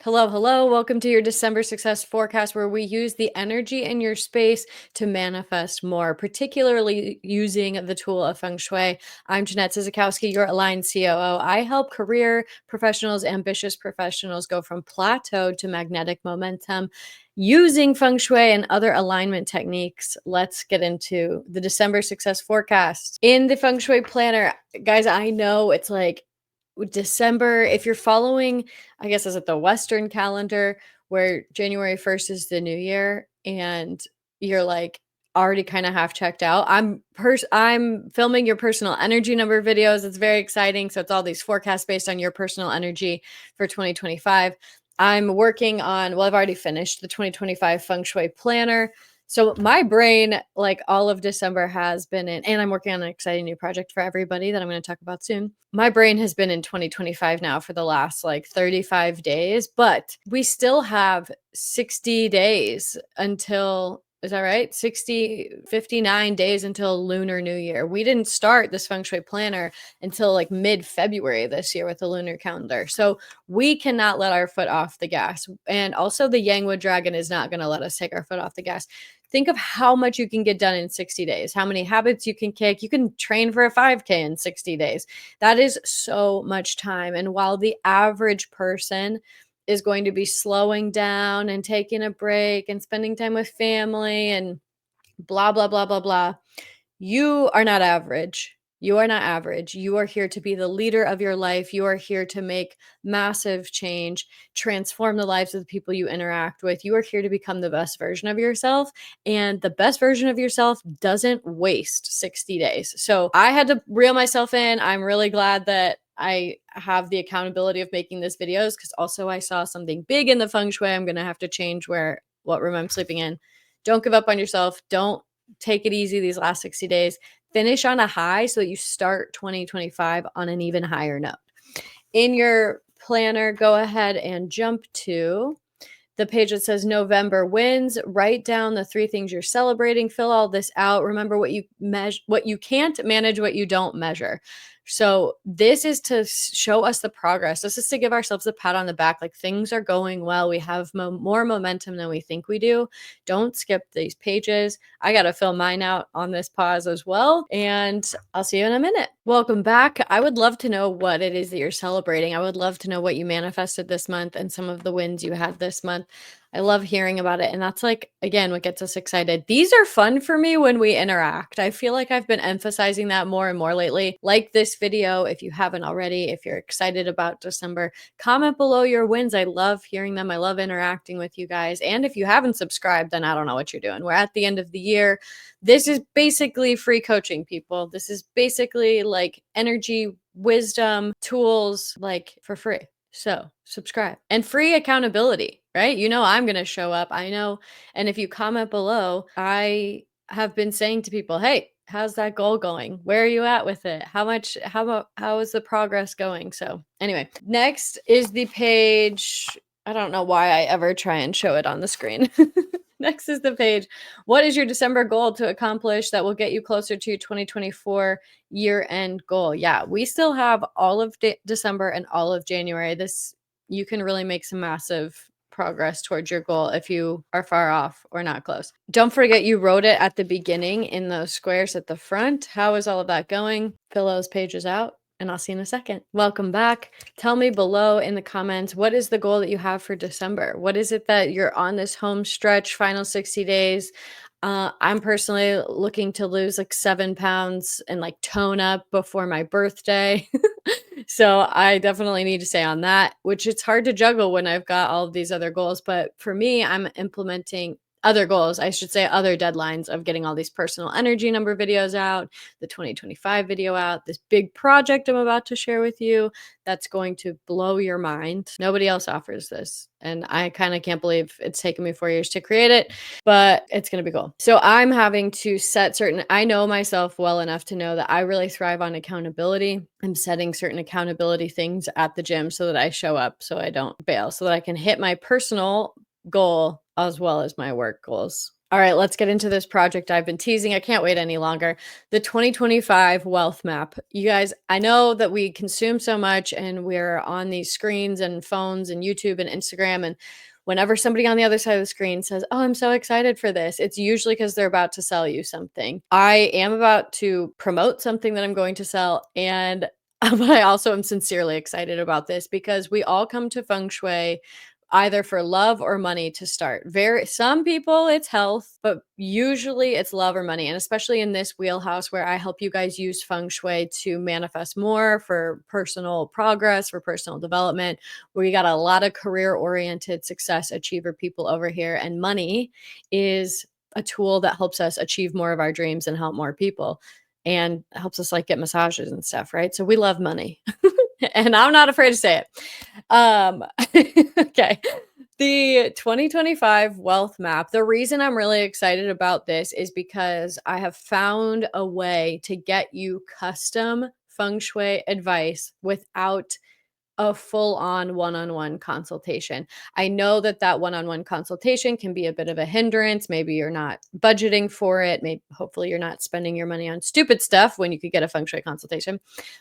Hello, hello. Welcome to your December success forecast, where we use the energy in your space to manifest more, particularly using the tool of Feng Shui. I'm Jeanette Zizikowski, your aligned COO. I help career professionals, ambitious professionals go from plateau to magnetic momentum using Feng Shui and other alignment techniques. Let's get into the December success forecast. In the Feng Shui planner, guys, I know it's like December, if you're following, I guess, is it the Western calendar where January 1st is the new year and you're like already kind of half checked out. I'm filming your personal energy number videos. It's very exciting. So it's all these forecasts based on your personal energy for 2025. I'm working on, well, I've already finished the 2025 Feng Shui planner. So my brain, like all of December, has been in, and I'm working on an exciting new project for everybody that I'm going to talk about soon. My brain has been in 2025 now for the last like 35 days, but we still have 60 days until, is that right? 59 days until Lunar New Year. We didn't start this Feng Shui planner until like mid-February this year with the lunar calendar. So we cannot let our foot off the gas. And also the Yangwood Dragon is not going to let us take our foot off the gas. Think of how much you can get done in 60 days, how many habits you can kick. You can train for a 5K in 60 days. That is so much time. And while the average person is going to be slowing down and taking a break and spending time with family and blah, blah, blah, blah, blah, you are not average. You are not average. You are here to be the leader of your life. You are here to make massive change, transform the lives of the people you interact with. You are here to become the best version of yourself. And the best version of yourself doesn't waste 60 days. So I had to reel myself in. I'm really glad that I have the accountability of making this videos, because also I saw something big in the Feng Shui. I'm going to have to change what room I'm sleeping in. Don't give up on yourself. Don't take it easy these last 60 days. Finish on a high so that you start 2025 on an even higher note. In your planner, go ahead and jump to the page that says November wins. Write down the 3 things you're celebrating. Fill all this out. Remember what you can't manage, what you don't measure. So this is to show us the progress. This is to give ourselves a pat on the back, like things are going well. We have more momentum than we think we do. Don't skip these pages. I got to fill mine out on this pause as well. And I'll see you in a minute. Welcome back. I would love to know what it is that you're celebrating. I would love to know what you manifested this month and some of the wins you had this month. I love hearing about it. And that's like, again, what gets us excited. These are fun for me when we interact. I feel like I've been emphasizing that more and more lately. Like this video, if you haven't already, if you're excited about December, comment below your wins. I love hearing them. I love interacting with you guys. And if you haven't subscribed, then I don't know what you're doing. We're at the end of the year. This is basically free coaching, people. This is basically like energy, wisdom, tools, like for free. So subscribe and free accountability, right? You know, I'm going to show up. I know. And if you comment below, I have been saying to people, hey, how's that goal going? Where are you at with it? How is the progress going? So anyway, next is the page. I don't know why I ever try and show it on the screen. Next is the page. What is your December goal to accomplish that will get you closer to 2024 year-end goal? Yeah, we still have all of December and all of January. You can really make some massive progress towards your goal if you are far off or not close. Don't forget you wrote it at the beginning in those squares at the front. How is all of that going? Fill those pages out. And I'll see you in a second. Welcome back. Tell me below in the comments, what is the goal that you have for December? What is it that you're on this home stretch, final 60 days? I'm personally looking to lose like 7 pounds and like tone up before my birthday. So I definitely need to stay on that, which it's hard to juggle when I've got all of these other goals. But for me, I'm implementing other goals, I should say other deadlines of getting all these personal energy number videos out, the 2025 video out, this big project I'm about to share with you that's going to blow your mind. Nobody else offers this. And I kind of can't believe it's taken me 4 years to create it, but it's going to be cool. So I'm having to set I know myself well enough to know that I really thrive on accountability. I'm setting certain accountability things at the gym so that I show up, so I don't bail, so that I can hit my personal goal as well as my work goals. All right, let's get into this project I've been teasing. I can't wait any longer. The 2025 wealth map. You guys, I know that we consume so much and we're on these screens and phones and YouTube and Instagram. And whenever somebody on the other side of the screen says, "Oh, I'm so excited for this," it's usually because they're about to sell you something. I am about to promote something that I'm going to sell. And but I also am sincerely excited about this because we all come to Feng Shui either for love or money to start. Very some people it's health, but usually it's love or money. And especially in this wheelhouse where I help you guys use feng shui to manifest more for personal progress, for personal development, where you got a lot of career-oriented success achiever people over here. And money is a tool that helps us achieve more of our dreams and help more people and helps us like get massages and stuff, right? So we love money. And I'm not afraid to say it. Um, okay. The 2025 wealth map. The reason I'm really excited about this is because I have found a way to get you custom feng shui advice without a full-on one-on-one consultation. I know that that one-on-one consultation can be a bit of a hindrance. Maybe you're not budgeting for it. Maybe hopefully you're not spending your money on stupid stuff when you could get a feng shui consultation.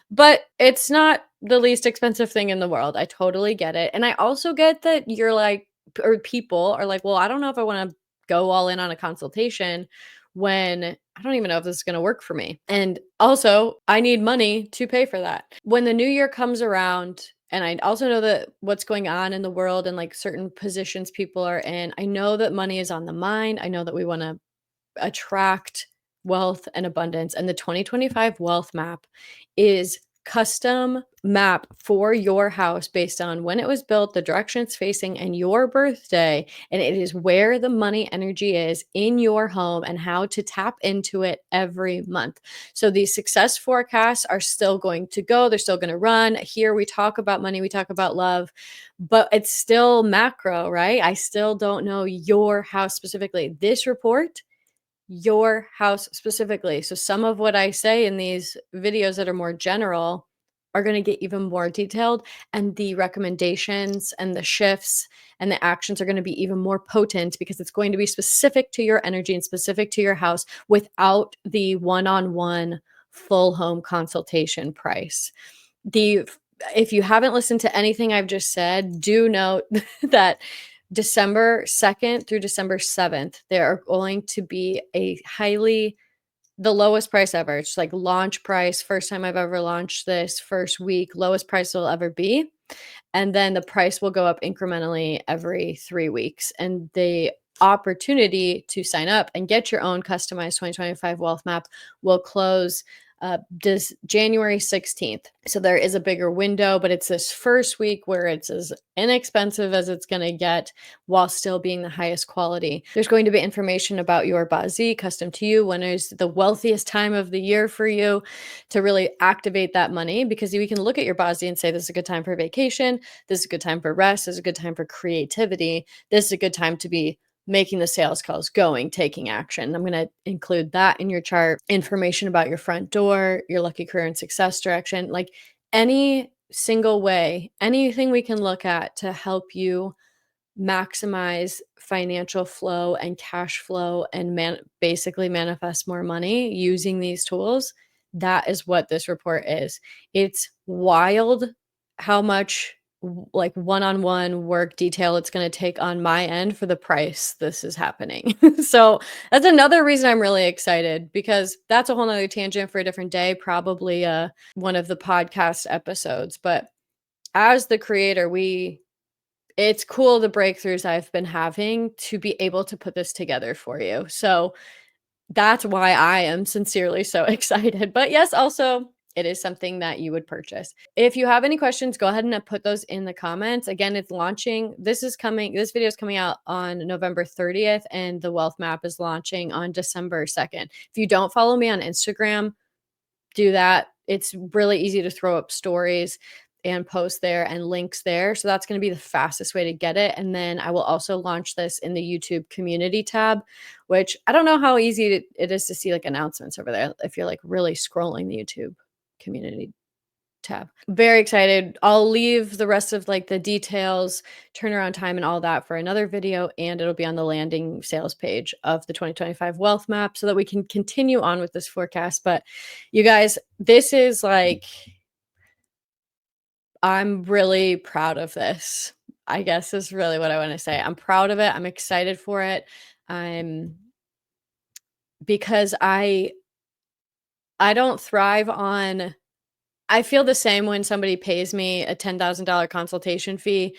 But it's not the least expensive thing in the world. I totally get it. And I also get that you're like or people are like, "Well, I don't know if I want to go all in on a consultation when I don't even know if this is going to work for me. And also, I need money to pay for that." When the new year comes around, and I also know that what's going on in the world and like certain positions people are in, I know that money is on the mind. I know that we want to attract wealth and abundance. And the 2025 wealth map is custom map for your house based on when it was built, the direction it's facing, and your birthday. And it is where the money energy is in your home and how to tap into it every month. So these success forecasts are still going to go, they're still going to run. Here we talk about money, we talk about love, but it's still macro, right? I still don't know your house specifically. This report your house specifically. So some of what I say in these videos that are more general are going to get even more detailed, and the recommendations and the shifts and the actions are going to be even more potent because it's going to be specific to your energy and specific to your house without the one-on-one full home consultation price. The If you haven't listened to anything I've just said, do note that December 2nd through December 7th, there are going to be a highly the lowest price ever. It's like launch price, first time I've ever launched this, first week, lowest price will ever be. And then the price will go up incrementally every 3 weeks. And the opportunity to sign up and get your own customized 2025 wealth map will close this January 16th. So there is a bigger window, but it's this first week where it's as inexpensive as it's going to get while still being the highest quality. There's going to be information about your Bazi custom to you, when is the wealthiest time of the year for you to really activate that money, because you can look at your Bazi and say, this is a good time for vacation, this is a good time for rest, this is a good time for creativity, this is a good time to be making the sales calls, going, taking action. I'm going to include that in your chart, information about your front door, your lucky career and success direction, like any single way, anything we can look at to help you maximize financial flow and cash flow and basically manifest more money using these tools. That is what this report is. It's wild how much like one-on-one work detail it's going to take on my end for the price this is happening. So that's another reason I'm really excited, because that's a whole nother tangent for a different day, probably one of the podcast episodes. But as the creator, it's cool the breakthroughs I've been having to be able to put this together for you. So that's why I am sincerely so excited. But yes, also it is something that you would purchase. If you have any questions, go ahead and put those in the comments. Again, it's launching. This video is coming out on November 30th, and the wealth map is launching on December 2nd. If you don't follow me on Instagram, do that. It's really easy to throw up stories and post there and links there. So that's going to be the fastest way to get it. And then I will also launch this in the YouTube community tab, which I don't know how easy it is to see like announcements over there if you're like really scrolling the YouTube community tab. Very excited. I'll leave the rest of like the details, turnaround time, and all that for another video, and it'll be on the landing sales page of the 2025 wealth map so that we can continue on with this forecast. But you guys, this is like, I'm really proud of this. I guess is really what I want to say. I'm proud of it. I'm excited for it. I'm because I don't thrive on I feel the same when somebody pays me a $10,000 consultation fee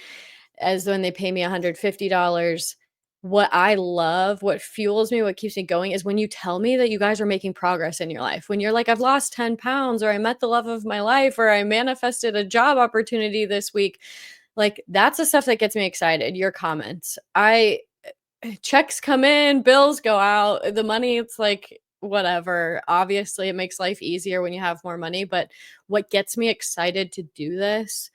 as when they pay me $150. What I love, what fuels me, what keeps me going is when you tell me that you guys are making progress in your life. When you're like, I've lost 10 pounds, or I met the love of my life, or I manifested a job opportunity this week. Like, that's the stuff that gets me excited. Your comments. Checks come in, bills go out, the money, it's like, whatever. Obviously, it makes life easier when you have more money, but what gets me excited to do this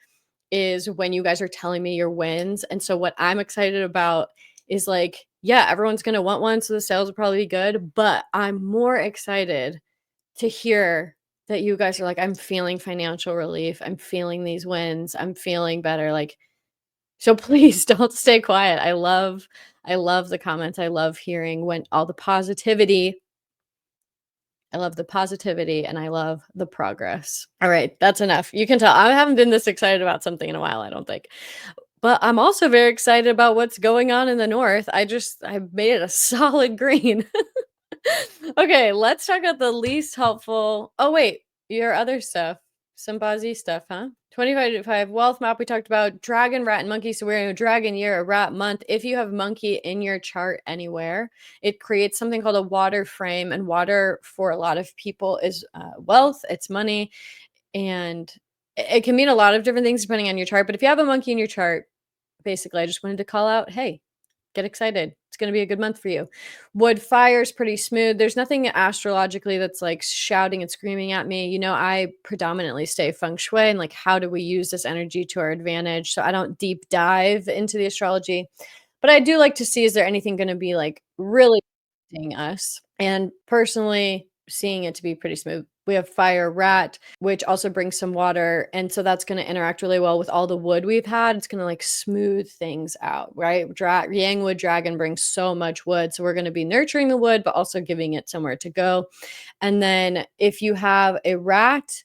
is when you guys are telling me your wins. And so what I'm excited about is like, yeah, everyone's going to want one, so the sales will probably be good, but I'm more excited to hear that you guys are like, I'm feeling financial relief. I'm feeling these wins. I'm feeling better. Like, so please don't stay quiet. I love the comments. I love hearing when all the positivity. I love the positivity and I love the progress. All right, that's enough. You can tell I haven't been this excited about something in a while, I don't think. But I'm also very excited about what's going on in the north. I made it a solid green. Okay, let's talk about the least helpful. Oh wait, your other stuff. Some Bozzy stuff, huh? 25 to 5 wealth map we talked about. Dragon, rat, and monkey. So we're in a dragon year, a rat month. If you have monkey in your chart anywhere, it creates something called a water frame. And water for a lot of people is wealth, it's money, and it can mean a lot of different things depending on your chart. But if you have a monkey in your chart, basically, I just wanted to call out, hey, get excited. It's going to be a good month for you. Wood fire's pretty smooth. There's nothing astrologically that's like shouting and screaming at me. You know, I predominantly stay feng shui and like, how do we use this energy to our advantage? So I don't deep dive into the astrology, but I do like to see, is there anything going to be like really affecting us? And personally, seeing it to be pretty smooth. We have fire rat, which also brings some water. And so that's going to interact really well with all the wood we've had. It's going to like smooth things out, right? Yang wood dragon brings so much wood. So we're going to be nurturing the wood, but also giving it somewhere to go. And then if you have a rat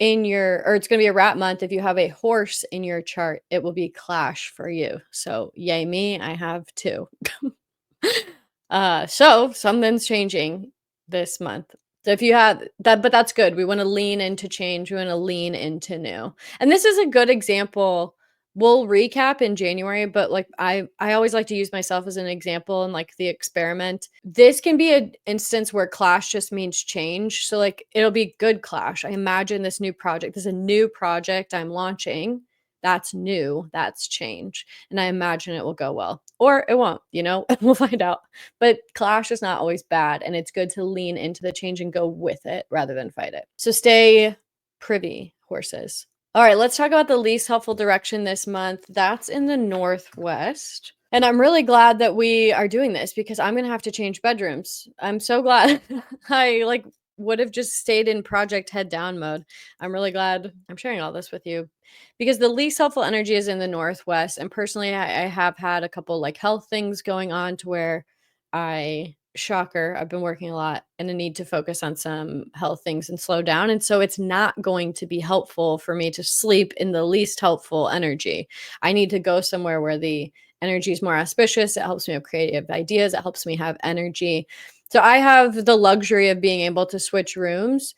or it's going to be a rat month. If you have a horse in your chart, it will be clash for you. So yay me, I have two. So something's changing this month. So if you have that, but that's good. We want to lean into change. We want to lean into new. And this is a good example. We'll recap in January, but like I always like to use myself as an example and like the experiment. This can be an instance where clash just means change. So like it'll be good clash. I imagine this new project. This is a new project I'm launching. That's new. That's change. And I imagine it will go well. Or it won't, we'll find out. But clash is not always bad, and it's good to lean into the change and go with it rather than fight it. So stay privy, horses. All right, let's talk about the least helpful direction this month. That's in the northwest. And I'm really glad that we are doing this because I'm going to have to change bedrooms. I'm so glad. I would have just stayed in project head down mode. I'm really glad I'm sharing all this with you because the least helpful energy is in the northwest. And personally, I have had a couple like health things going on to where shocker, I've been working a lot and I need to focus on some health things and slow down. And so it's not going to be helpful for me to sleep in the least helpful energy. I need to go somewhere where the energy is more auspicious. It helps me have creative ideas. It helps me have energy. So I have the luxury of being able to switch rooms.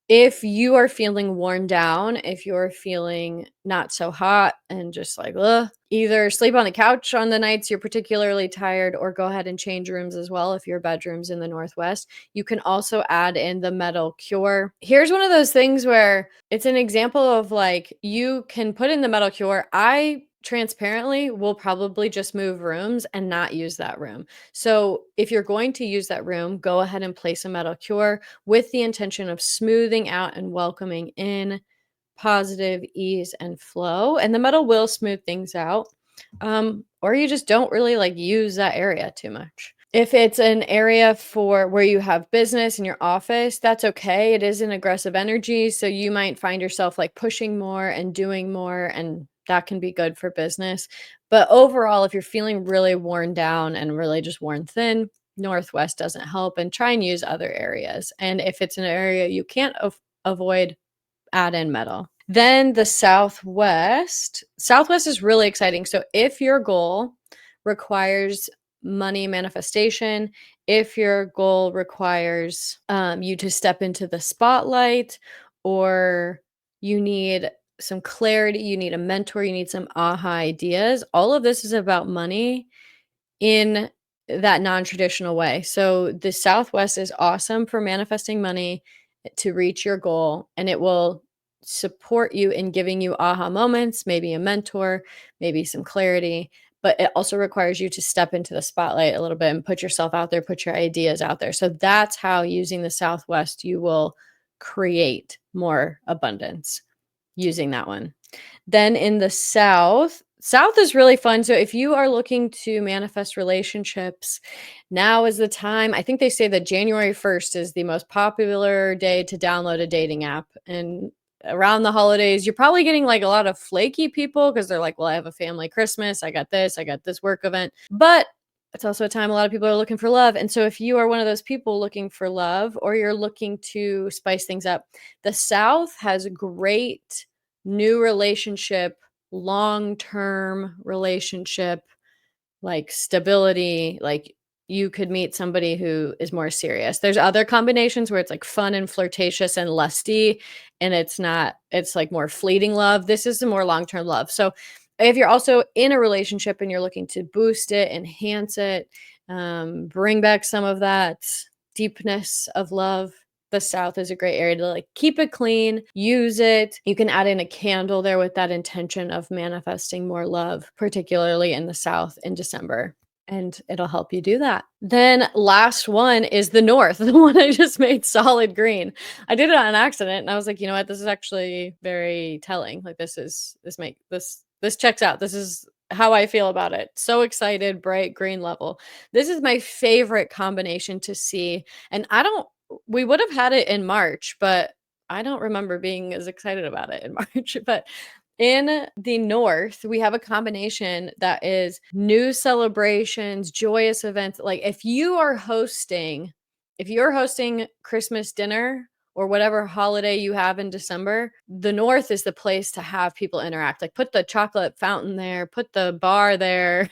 If you are feeling worn down, if you're feeling not so hot and just like, ugh, either sleep on the couch on the nights you're particularly tired or go ahead and change rooms as well if your bedroom's in the northwest. You can also add in the metal cure. Here's one of those things where it's an example of like, you can put in the metal cure. I transparently will probably just move rooms and not use that room. So if you're going to use that room, go ahead and place a metal cure with the intention of smoothing out and welcoming in positive ease and flow. And the metal will smooth things out. Or you just don't really like use that area too much. If it's an area for where you have business in your office, that's okay. It is an aggressive energy, so you might find yourself, like, pushing more and doing more, and that can be good for business. But overall, if you're feeling really worn down and really just worn thin, Northwest doesn't help, and try and use other areas. And if it's an area you can't avoid, add in metal. Then the Southwest. Southwest is really exciting. So if your goal requires money manifestation, if your goal requires you to step into the spotlight, or you need some clarity, you need a mentor, you need some aha ideas, all of this is about money in that non-traditional way. So the Southwest is awesome for manifesting money to reach your goal, and it will support you in giving you aha moments, maybe a mentor, maybe some clarity, but it also requires you to step into the spotlight a little bit and put yourself out there, put your ideas out there. So that's how, using the Southwest, you will create more abundance using that one. Then in the South is really fun. So if you are looking to manifest relationships, now is the time. I think they say that January 1st is the most popular day to download a dating app. And around the holidays, you're probably getting like a lot of flaky people because they're like, well, I have a family Christmas, I got this work event. But it's also a time a lot of people are looking for love. And so if you are one of those people looking for love, or you're looking to spice things up, the South has great new relationship, long-term relationship, like stability, like you could meet somebody who is more serious. There's other combinations where it's like fun and flirtatious and lusty, and it's like more fleeting love. This is the more long-term love. So if you're also in a relationship and you're looking to boost it, enhance it, bring back some of that deepness of love, the South is a great area to like keep it clean, use it. You can add in a candle there with that intention of manifesting more love, particularly in the South in December. And it'll help you do that. Then last one is the North, the one I just made solid green. I did it on accident and I was like, you know what, this is actually very telling. Like this checks out. This is how I feel about it. So excited, bright green level. This is my favorite combination to see. And I don't we would have had it in March, but I don't remember being as excited about it in March. But in the North, we have a combination that is new celebrations, joyous events. Like if you're hosting Christmas dinner or whatever holiday you have in December, the North is the place to have people interact. Like put the chocolate fountain there, put the bar there,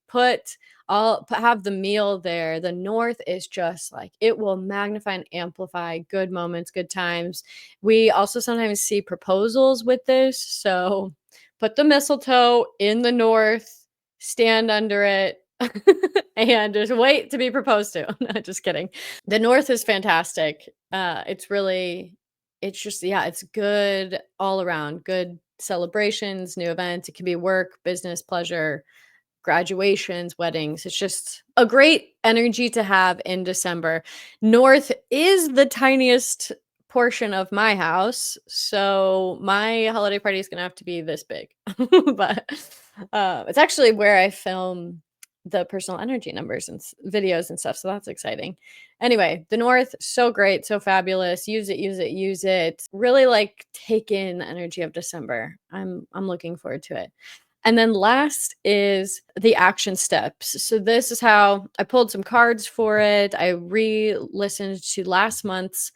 put have the meal there. The North is just like it will magnify and amplify good moments, good times. We also sometimes see proposals with this. So put the mistletoe in the North, stand under it, and just wait to be proposed to. No, just kidding. The North is fantastic. It's just, yeah, it's good all around. Good celebrations, new events. It can be work, business, pleasure, graduations, weddings. It's just a great energy to have in December. North is the tiniest portion of my house, so my holiday party is gonna have to be this big. But it's actually where I film the personal energy numbers and videos and stuff, so that's exciting. Anyway, the North, so great, so fabulous. Use it, use it, use it. Really like take in the energy of December. I'm looking forward to it. And then last is the action steps. So this is how I pulled some cards for it. I re-listened to last month's.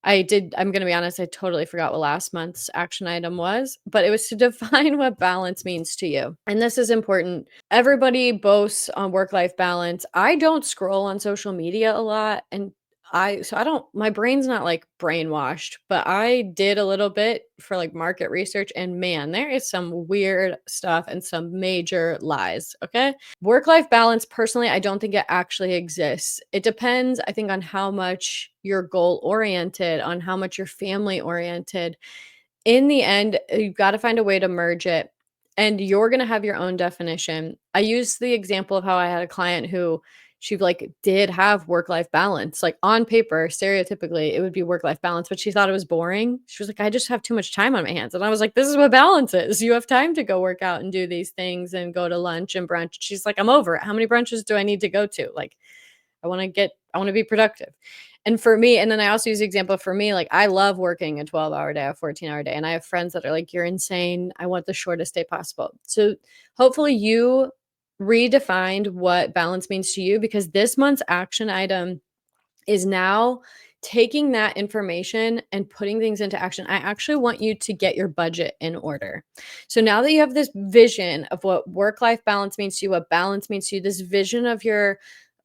I'm going to be honest, I totally forgot what last month's action item was, but it was to define what balance means to you. And this is important. Everybody boasts on work-life balance. I don't scroll on social media a lot, and I don't, my brain's not like brainwashed, but I did a little bit for like market research, and man, there is some weird stuff and some major lies. Okay. Work life balance, personally, I don't think it actually exists. It depends, I think, on how much you're goal oriented, on how much you're family oriented. In the end, you've got to find a way to merge it, and you're going to have your own definition. I use the example of how I had a client who she like did have work-life balance. Like on paper, stereotypically, it would be work-life balance, but she thought it was boring. She was like, I just have too much time on my hands. And I was like, this is what balance is. You have time to go work out and do these things and go to lunch and brunch. She's like, I'm over it. How many brunches do I need to go to? Like, I want to be productive. And for me, and then I also use the example for me, like I love working a 12-hour day, a 14-hour day. And I have friends that are like, you're insane. I want the shortest day possible. So hopefully you redefined what balance means to you, because this month's action item is now taking that information and putting things into action. I actually want you to get your budget in order. So now that you have this vision of what work-life balance means to you, what balance means to you, this vision of your,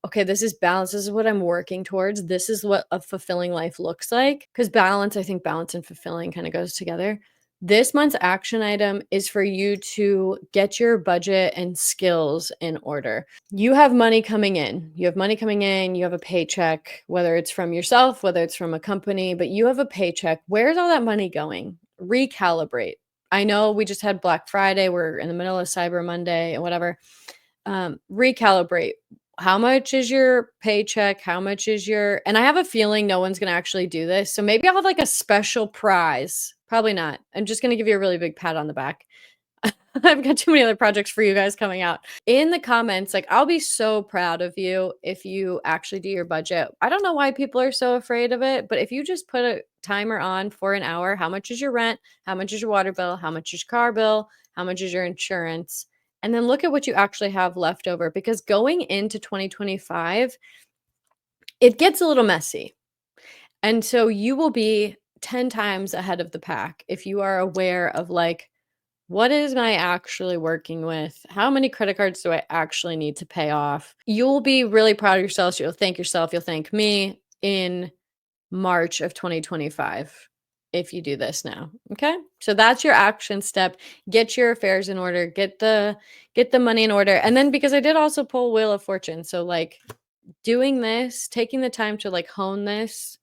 okay, this is balance. This is what I'm working towards. This is what a fulfilling life looks like. Because balance, I think balance and fulfilling kind of goes together. This month's action item is for you to get your budget and skills in order. You have money coming in. You have money coming in. You have a paycheck, whether it's from yourself, whether it's from a company, but you have a paycheck. Where's all that money going? Recalibrate. I know we just had Black Friday. We're in the middle of Cyber Monday and whatever. Recalibrate. How much is your paycheck? How much is your, and I have a feeling no one's going to actually do this. So maybe I'll have like a special prize. Probably not. I'm just going to give you a really big pat on the back. I've got too many other projects for you guys coming out. In the comments, like I'll be so proud of you if you actually do your budget. I don't know why people are so afraid of it, but if you just put a timer on for an hour, how much is your rent? How much is your water bill? How much is your car bill? How much is your insurance? And then look at what you actually have left over, because going into 2025, it gets a little messy. And so you will be 10 times ahead of the pack if you are aware of like, what is my actually working with? How many credit cards do I actually need to pay off? You'll be really proud of yourself. You'll thank yourself. You'll thank me in March of 2025 if you do this now. Okay? So that's your action step. Get your affairs in order. Get the money in order. And then because I did also pull Wheel of Fortune. So like doing this, taking the time to like hone this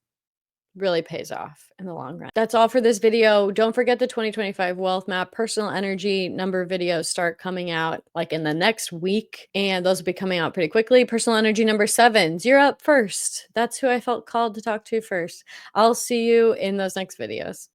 really pays off in the long run. That's all for this video. Don't forget the 2025 wealth map. Personal energy number videos start coming out like in the next week, and those will be coming out pretty quickly. Personal energy number 7, you're up first. That's who I felt called to talk to first. I'll see you in those next videos.